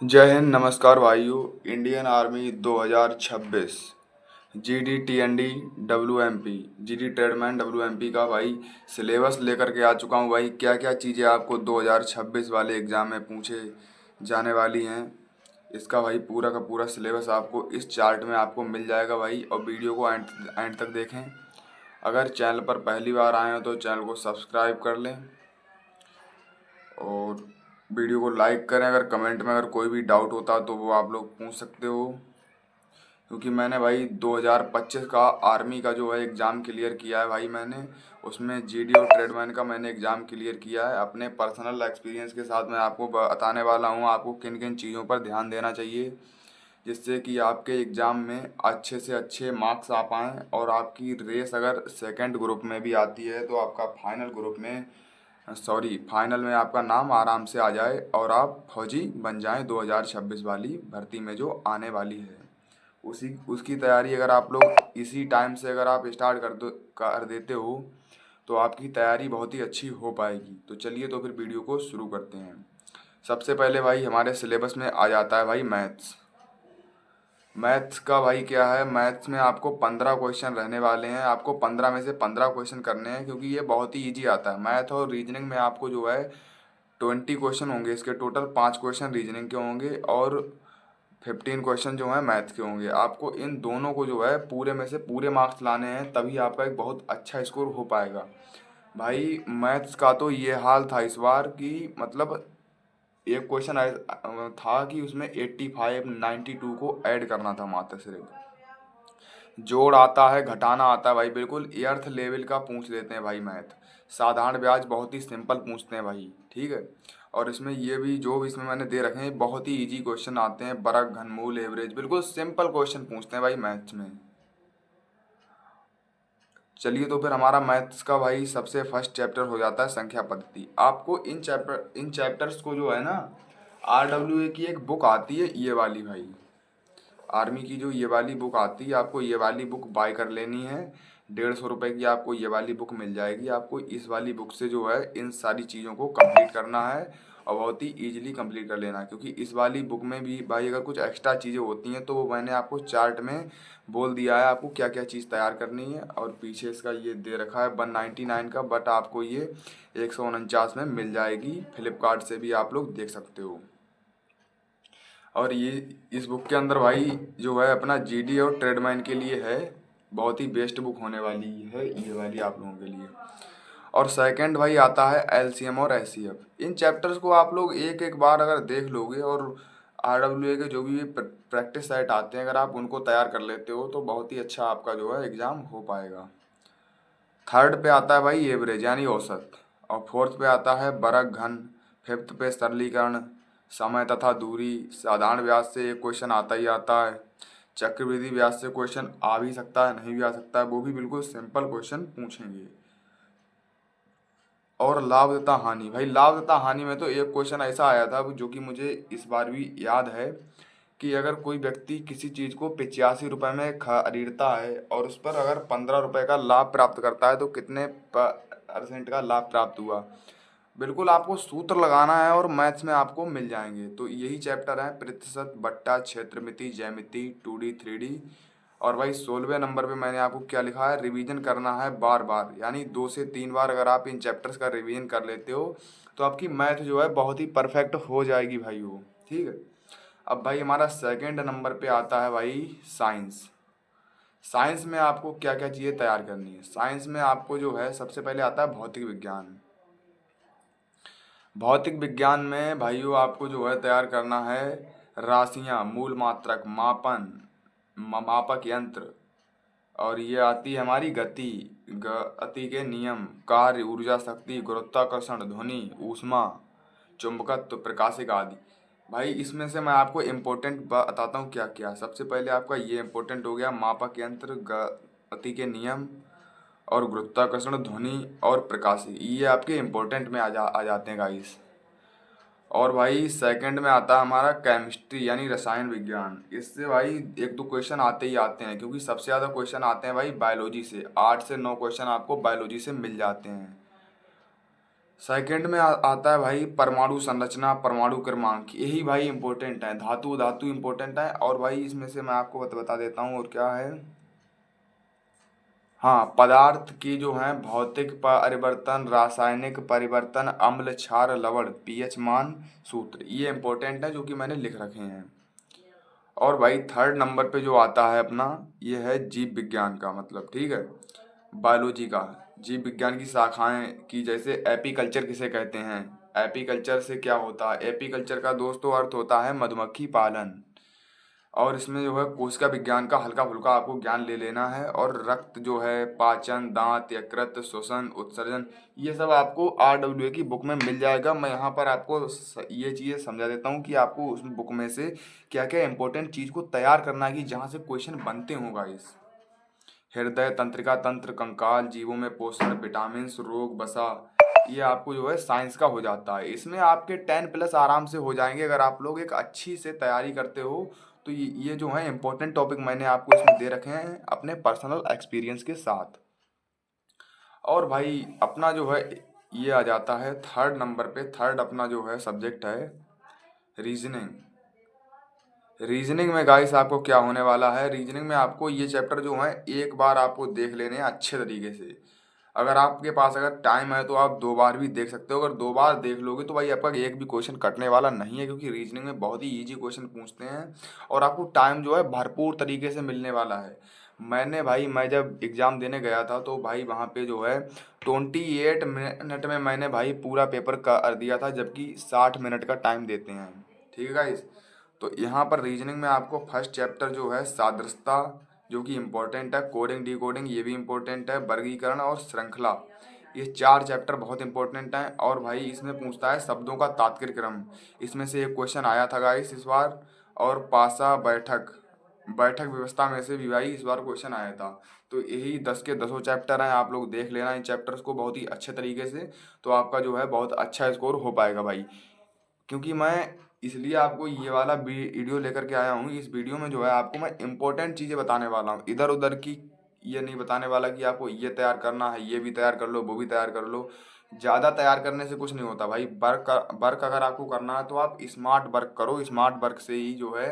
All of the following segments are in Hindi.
जय हिंद, नमस्कार भाइयों। Indian army 2026 GD TND WMP GD tradesman WMP का भाई सिलेबस लेकर के आ चुका हूँ भाई। क्या क्या चीज़ें आपको 2026 वाले एग्ज़ाम में पूछे जाने वाली हैं, इसका भाई पूरा का पूरा सिलेबस आपको इस चार्ट में आपको मिल जाएगा भाई। और वीडियो को एंड एंड तक देखें। अगर चैनल पर पहली बार आए हो तो चैनल को सब्सक्राइब कर लें और वीडियो को लाइक करें। अगर कमेंट में अगर कोई भी डाउट होता तो वो आप लोग पूछ सकते हो, क्योंकि मैंने भाई 2025 का आर्मी का जो है एग्ज़ाम क्लियर किया है भाई। मैंने उसमें जीडी और ट्रेडमैन का मैंने एग्ज़ाम क्लियर किया है। अपने पर्सनल एक्सपीरियंस के साथ मैं आपको बताने वाला हूँ आपको किन किन चीज़ों पर ध्यान देना चाहिए, जिससे कि आपके एग्ज़ाम में अच्छे से अच्छे मार्क्स आ पाएँ। और आपकी रेस अगर सेकंड ग्रुप में भी आती है तो आपका फाइनल में आपका नाम आराम से आ जाए और आप फौजी बन जाएं 2026 वाली भर्ती में जो आने वाली है। उसी उसकी तैयारी अगर आप लोग इसी टाइम से अगर आप स्टार्ट कर देते हो तो आपकी तैयारी बहुत ही अच्छी हो पाएगी। तो चलिए तो फिर वीडियो को शुरू करते हैं। सबसे पहले भाई हमारे सिलेबस में आ जाता है भाई मैथ्स। मैथ्स का भाई क्या है, मैथ्स में आपको 15 क्वेश्चन रहने वाले हैं। आपको 15 में से 15 क्वेश्चन करने हैं, क्योंकि ये बहुत ही ईजी आता है। मैथ और रीजनिंग में आपको जो है 20 क्वेश्चन होंगे। इसके टोटल 5 क्वेश्चन रीजनिंग के होंगे और 15 क्वेश्चन जो हैं मैथ के होंगे। आपको इन दोनों को जो है पूरे में से पूरे मार्क्स लाने हैं, तभी आपका एक बहुत अच्छा स्कोर हो पाएगा भाई। मैथ्स का तो ये हाल था इस बार कि मतलब एक क्वेश्चन था कि उसमें 85 92 को ऐड करना था मात्र सिर्फ। जोड़ आता है, घटाना आता है भाई, बिल्कुल अर्थ लेवल का पूछ लेते हैं भाई मैथ। साधारण ब्याज बहुत ही सिंपल पूछते हैं भाई, ठीक है। और इसमें ये भी जो भी इसमें मैंने दे रखे हैं बहुत ही इजी क्वेश्चन आते हैं। बड़ा घनमूल एवरेज बिल्कुल सिंपल क्वेश्चन पूछते हैं भाई मैथ्स में। चलिए तो फिर हमारा मैथ्स का भाई सबसे फर्स्ट चैप्टर हो जाता है संख्या पद्धति। आपको इन चैप्टर्स को जो है ना, RWA की एक बुक आती है ये वाली भाई। आर्मी की जो ये वाली बुक आती है, आपको ये वाली बुक बाय कर लेनी है। 150 रुपये की आपको ये वाली बुक मिल जाएगी। आपको इस वाली बुक से जो है इन सारी चीज़ों को कंप्लीट करना है और बहुत ही ईजिली कंप्लीट कर लेना है, क्योंकि इस वाली बुक में भी भाई अगर कुछ एक्स्ट्रा चीज़ें होती हैं तो वो मैंने आपको चार्ट में बोल दिया है आपको क्या क्या चीज़ तैयार करनी है। और पीछे इसका ये दे रखा है 199 का, बट आपको ये 149 में मिल जाएगी। फ्लिपकार्ट से भी आप लोग देख सकते हो। और ये इस बुक के अंदर भाई जो है अपना जीडी और ट्रेडमैन के लिए है, बहुत ही बेस्ट बुक होने वाली है ये वाली आप लोगों के लिए। और सेकंड भाई आता है एलसीएम और एचसीएफ। इन चैप्टर्स को आप लोग एक एक बार अगर देख लोगे और आरडब्ल्यूए के जो भी प्रैक्टिस सेट आते हैं अगर आप उनको तैयार कर लेते हो तो बहुत ही अच्छा आपका जो है एग्ज़ाम हो पाएगा। थर्ड पे आता है भाई एवरेज यानी औसत। और फोर्थ पे आता है बरग घन। फिफ्थ पे सरलीकरण, समय तथा दूरी। साधारण ब्याज से एक क्वेश्चन आता ही आता है। चक्रवृद्धि ब्याज से क्वेश्चन आ भी सकता है, नहीं भी आ सकता है, वो भी बिल्कुल सिंपल क्वेश्चन पूछेंगे। और लाभ तथा हानि, भाई लाभ तथा हानि में तो एक क्वेश्चन ऐसा आया था जो कि मुझे इस बार भी याद है कि अगर कोई व्यक्ति किसी चीज़ को 85 रुपये में खरीदता है और उस पर अगर 15 रुपये का लाभ प्राप्त करता है तो कितने परसेंट का लाभ प्राप्त हुआ। बिल्कुल आपको सूत्र लगाना है और मैथ्स में आपको मिल जाएंगे। तो यही चैप्टर है प्रतिशत, बट्टा, क्षेत्रमिति, ज्यामिति, 2D 3D। और भाई 16वें नंबर पे मैंने आपको क्या लिखा है, रिवीजन करना है बार बार, यानी 2 से 3 बार अगर आप इन चैप्टर्स का रिवीजन कर लेते हो तो आपकी मैथ जो है बहुत ही परफेक्ट हो जाएगी भाई वो, ठीक है। अब भाई हमारा सेकंड नंबर पे आता है भाई साइंस। साइंस में आपको क्या क्या चीज़ें तैयार करनी है। साइंस में आपको जो है सबसे पहले आता है भौतिक विज्ञान। भौतिक विज्ञान में भाइयों आपको जो है तैयार करना है राशियाँ, मूल मात्रक, मापन, मापक यंत्र। और ये आती है हमारी गति, गति के नियम, कार्य, ऊर्जा, शक्ति, गुरुत्वाकर्षण, ध्वनि, ऊष्मा, चुंबकत्व, प्रकाशिका आदि। भाई इसमें से मैं आपको इम्पोर्टेंट बताता हूँ क्या क्या। सबसे पहले आपका ये इम्पोर्टेंट हो गया मापक यंत्र, गति के नियम और गुरुत्वाकर्षण, ध्वनि और प्रकाशिक, ये आपके इम्पोर्टेंट में आ जाते हैं गाइस। और भाई सेकंड में आता है हमारा केमिस्ट्री यानी रसायन विज्ञान। इससे भाई 1-2 क्वेश्चन आते ही आते हैं, क्योंकि सबसे ज़्यादा क्वेश्चन आते हैं भाई बायोलॉजी से। 8 से 9 क्वेश्चन आपको बायोलॉजी से मिल जाते हैं। सेकंड में आता है भाई परमाणु संरचना, परमाणु क्रमांक, यही भाई इंपॉर्टेंट है। धातु धातु इंपॉर्टेंट है। और भाई इसमें से मैं आपको बता देता हूँ और क्या है। हाँ, पदार्थ की जो है भौतिक परिवर्तन, रासायनिक परिवर्तन, अम्ल क्षार लवण, पीएच मान, सूत्र, ये इंपॉर्टेंट है जो कि मैंने लिख रखे हैं। और भाई थर्ड नंबर पे जो आता है अपना, ये है जीव विज्ञान का मतलब, ठीक है, बायोलॉजी का। जीव विज्ञान की शाखाएं की जैसे एपीकल्चर किसे कहते हैं, एपीकल्चर से क्या होता है, एपीकल्चर का दोस्तों अर्थ होता है मधुमक्खी पालन। और इसमें जो है कोशिका विज्ञान का हल्का फुल्का आपको ज्ञान ले लेना है। और रक्त जो है, पाचन, दांत, यकृत, श्वसन, उत्सर्जन, ये सब आपको RWA की बुक में मिल जाएगा। मैं यहाँ पर आपको ये चीज़ें समझा देता हूँ कि आपको उस बुक में से क्या क्या इंपॉर्टेंट चीज़ को तैयार करना है कि जहाँ से क्वेश्चन बनते हों गाइस। हृदय, तंत्रिका तंत्र, कंकाल, जीवों में पोषण, विटामिन, रोग, वसा, ये आपको जो है साइंस का हो जाता है। इसमें आपके 10+ आराम से हो जाएंगे अगर आप लोग एक अच्छी से तैयारी करते हो। तो ये जो है इंपॉर्टेंट टॉपिक मैंने आपको इसमें दे रखे हैं अपने पर्सनल एक्सपीरियंस के साथ। और भाई अपना जो है ये आ जाता है थर्ड नंबर पे। थर्ड अपना जो है सब्जेक्ट है रीजनिंग। रीजनिंग में गाइस आपको क्या होने वाला है, रीजनिंग में आपको ये चैप्टर जो है एक बार आपको देख लेने हैं अच्छे तरीके से। अगर आपके पास अगर टाइम है तो आप 2 बार भी देख सकते हो। अगर 2 बार देख लोगे तो भाई आपका एक भी क्वेश्चन कटने वाला नहीं है, क्योंकि रीजनिंग में बहुत ही इजी क्वेश्चन पूछते हैं और आपको टाइम जो है भरपूर तरीके से मिलने वाला है। मैं जब एग्ज़ाम देने गया था तो भाई वहाँ पे जो है 28 मिनट में मैंने भाई पूरा पेपर कर दिया था, जबकि 60 मिनट का टाइम देते हैं। ठीक है गाइस। तो यहाँ पर रीजनिंग में आपको फर्स्ट चैप्टर जो है सादृश्यता, जो कि इम्पोर्टेंट है, कोडिंग डिकोडिंग ये भी इम्पोर्टेंट है, वर्गीकरण और श्रृंखला, ये 4 चैप्टर बहुत इंपॉर्टेंट हैं। और भाई इसमें पूछता है शब्दों का तात्पर्य क्रम, इसमें से एक क्वेश्चन आया था गाइस इस बार। और पासा बैठक, बैठक व्यवस्था में से भी भाई इस बार क्वेश्चन आया था। तो यही 10 के 10 चैप्टर हैं, आप लोग देख लेना इन चैप्टर्स को बहुत ही अच्छे तरीके से, तो आपका जो है बहुत अच्छा स्कोर हो पाएगा भाई। क्योंकि मैं इसलिए आपको ये वाला वीडियो लेकर के आया हूँ। इस वीडियो में जो है आपको मैं इंपॉर्टेंट चीज़ें बताने वाला हूँ, इधर उधर की ये नहीं बताने वाला कि आपको ये तैयार करना है, ये भी तैयार कर लो, वो भी तैयार कर लो। ज़्यादा तैयार करने से कुछ नहीं होता भाई। वर्क अगर आपको करना है तो आप स्मार्ट वर्क करो, स्मार्ट वर्क से ही जो है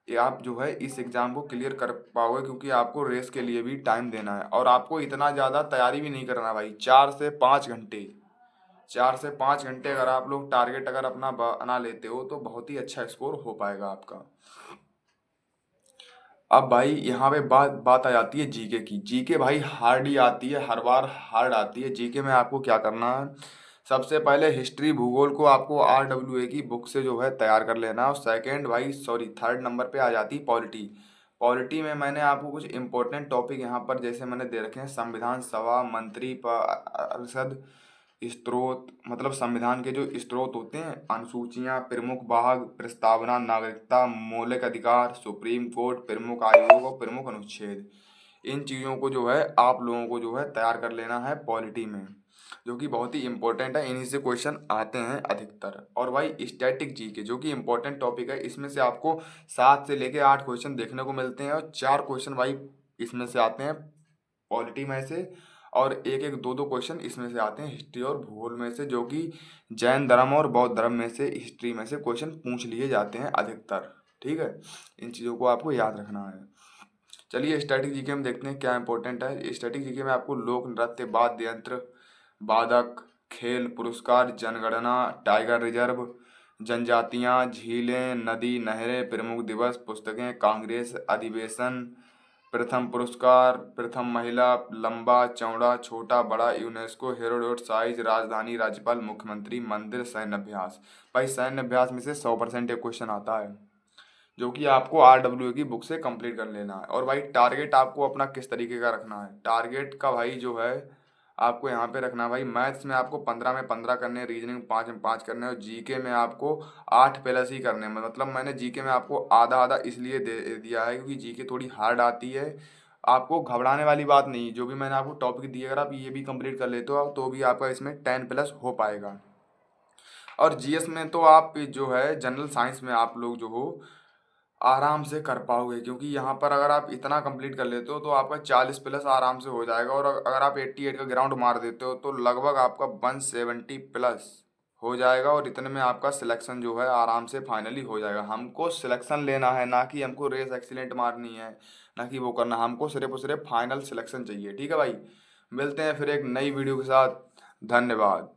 ये आप जो है इस एग्ज़ाम को क्लियर कर पाओगे, क्योंकि आपको रेस के लिए भी टाइम देना है। और आपको इतना ज़्यादा तैयारी भी नहीं करना भाई। 4 से 5 घंटे, 4 से 5 घंटे अगर आप लोग टारगेट अगर अपना बना लेते हो तो बहुत ही अच्छा स्कोर हो पाएगा आपका। अब भाई यहाँ पे बात बात आ जाती है जीके की। जीके भाई हार्ड ही आती है, हर बार हार्ड आती है। जीके में आपको क्या करना है, सबसे पहले हिस्ट्री भूगोल को आपको RWA की बुक से जो है तैयार कर लेना है। और सेकंड भाई सॉरी थर्ड नंबर पे आ जाती है पॉलिटी। पॉलिटी में मैंने आपको कुछ इंपॉर्टेंट टॉपिक यहाँ पर जैसे मैंने दे रखे हैं, संविधान सभा, मंत्री परिषद, स्रोत, मतलब संविधान के जो स्रोत होते हैं, अनुसूचियां, प्रमुख भाग, प्रस्तावना, नागरिकता, मौलिक अधिकार, सुप्रीम कोर्ट, प्रमुख आयोग और प्रमुख अनुच्छेद, इन चीज़ों को जो है आप लोगों को जो है तैयार कर लेना है पॉलिटी में, जो कि बहुत ही इंपॉर्टेंट है। इन्हीं से क्वेश्चन आते हैं अधिकतर। और भाई स्टैटिक जीके जो कि इंपॉर्टेंट टॉपिक है, इसमें से आपको 7 से लेके 8 क्वेश्चन देखने को मिलते हैं और 4 क्वेश्चन भाई इसमें से आते हैं पॉलिटी में से, और एक एक दो दो क्वेश्चन इसमें से आते हैं हिस्ट्री और भूगोल में से, जो कि जैन धर्म और बौद्ध धर्म में से हिस्ट्री में से क्वेश्चन पूछ लिए जाते हैं अधिकतर। ठीक है, इन चीज़ों को आपको याद रखना है। चलिए स्टैटिक जीके में देखते हैं क्या इंपॉर्टेंट है। स्टैटिक जीके में आपको लोक नृत्य, वाद्य यंत्र, वादक, खेल, पुरस्कार, जनगणना, टाइगर रिजर्व, जनजातियां, झीलें, नदी, नहरें, प्रमुख दिवस, पुस्तकें, कांग्रेस, अधिवेशन, प्रथम पुरस्कार, प्रथम महिला, लंबा चौड़ा छोटा बड़ा, यूनेस्को, हेरोडोट साइज, राजधानी, राज्यपाल, मुख्यमंत्री, मंदिर, सैन्य अभ्यास। भाई सैन्य अभ्यास में से 100% एक क्वेश्चन आता है, जो कि आपको RWA की बुक से कंप्लीट कर लेना है। और भाई टारगेट आपको अपना किस तरीके का रखना है, टारगेट का भाई जो है आपको यहाँ पे रखना है भाई। मैथ्स में आपको 15 में 15 करने हैं, रीजनिंग 5 में 5 करने हैं, और जीके में आपको 8+ ही करने हैं। मतलब मैंने जीके में आपको आधा आधा इसलिए दे दिया है क्योंकि जीके थोड़ी हार्ड आती है। आपको घबराने वाली बात नहीं, जो भी मैंने आपको टॉपिक दिए अगर आप ये भी कंप्लीट कर लेते हो तो भी आपका इसमें 10+ हो पाएगा। और जीएस में तो आप जो है जनरल साइंस में आप लोग जो हो आराम से कर पाओगे, क्योंकि यहाँ पर अगर आप इतना कंप्लीट कर लेते हो तो आपका 40 प्लस आराम से हो जाएगा, और अगर आप 88 का ग्राउंड मार देते हो तो लगभग आपका 170 प्लस हो जाएगा, और इतने में आपका सिलेक्शन जो है आराम से फाइनली हो जाएगा। हमको सिलेक्शन लेना है, ना कि हमको रेस एक्सीलेंट मारनी है, ना कि वो करना, हमको सिर्फ और सिर्फ फाइनल सिलेक्शन चाहिए। ठीक है भाई, मिलते हैं फिर एक नई वीडियो के साथ। धन्यवाद।